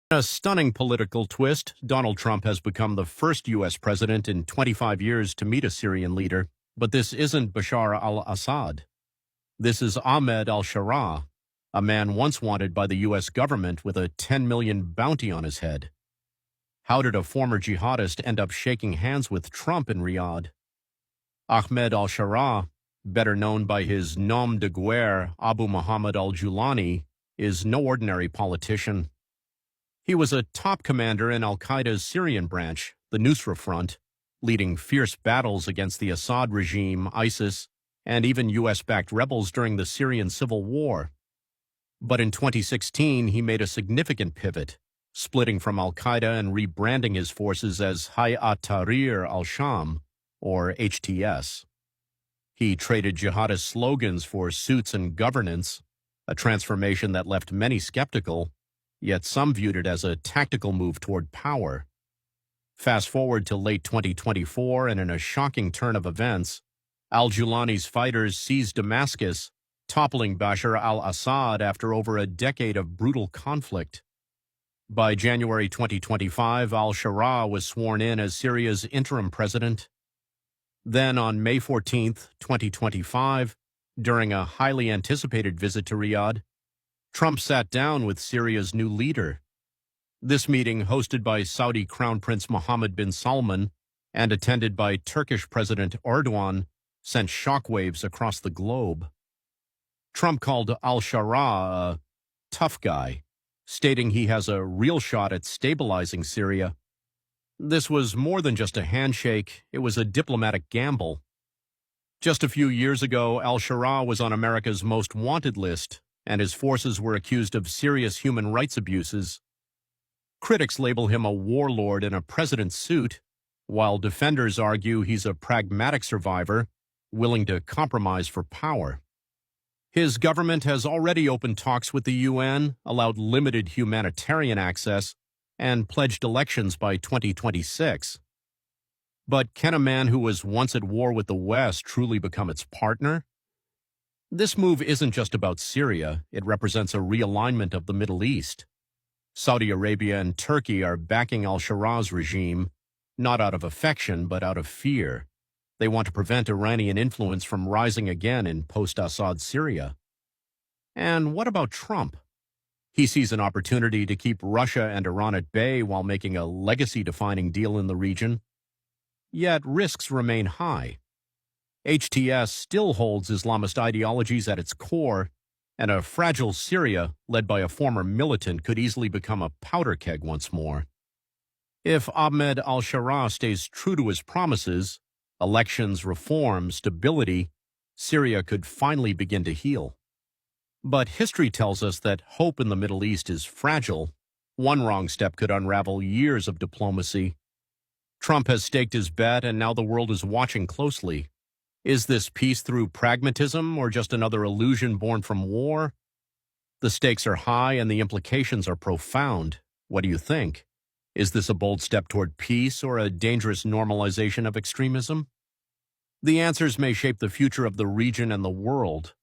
A stunning political twist, Donald Trump has become the first U.S. president in 25 years to meet a Syrian leader. But this isn't Bashar al-Assad. This is Ahmed al-Sharaa, a man once wanted by the U.S. government with a $10 million bounty on his head. How did a former jihadist end up shaking hands with Trump in Riyadh? Ahmed al-Sharaa, better known by his nom de guerre Abu Muhammad al-Julani, is no ordinary politician. He was a top commander in al-Qaeda's Syrian branch, the Nusra Front, leading fierce battles against the Assad regime, ISIS, and even U.S.-backed rebels during the Syrian civil war. But in 2016, he made a significant pivot, splitting from al-Qaeda and rebranding his forces as Hayat Tahrir al-Sham, or HTS. He traded jihadist slogans for suits and governance, a transformation that left many skeptical, yet some viewed it as a tactical move toward power. Fast forward to late 2024, and in a shocking turn of events, al-Julani's fighters seized Damascus, toppling Bashar al-Assad after over a decade of brutal conflict. By January 2025, al-Sharaa was sworn in as Syria's interim president. Then on May 14, 2025, during a highly anticipated visit to Riyadh, Trump sat down with Syria's new leader. This meeting, hosted by Saudi Crown Prince Mohammed bin Salman and attended by Turkish President Erdogan, sent shockwaves across the globe. Trump called al-Sharaa a tough guy, stating he has a real shot at stabilizing Syria. This was more than just a handshake, it was a diplomatic gamble. Just a few years ago, al-Sharaa was on America's most wanted list, and his forces were accused of serious human rights abuses. Critics label him a warlord in a president's suit, while defenders argue he's a pragmatic survivor, willing to compromise for power. His government has already opened talks with the UN, allowed limited humanitarian access, and pledged elections by 2026. But can a man who was once at war with the West truly become its partner? This move isn't just about Syria, it represents a realignment of the Middle East. Saudi Arabia and Turkey are backing al-Sharaa's regime, not out of affection but out of fear. They want to prevent Iranian influence from rising again in post-Assad Syria. And what about Trump? He sees an opportunity to keep Russia and Iran at bay while making a legacy-defining deal in the region. Yet risks remain high. HTS still holds Islamist ideologies at its core, and a fragile Syria, led by a former militant, could easily become a powder keg once more. If Ahmed al-Sharaa stays true to his promises, elections, reform, stability, Syria could finally begin to heal. But history tells us that hope in the Middle East is fragile. One wrong step could unravel years of diplomacy. Trump has staked his bet, and now the world is watching closely. Is this peace through pragmatism or just another illusion born from war? The stakes are high and the implications are profound. What do you think? Is this a bold step toward peace or a dangerous normalization of extremism? The answers may shape the future of the region and the world.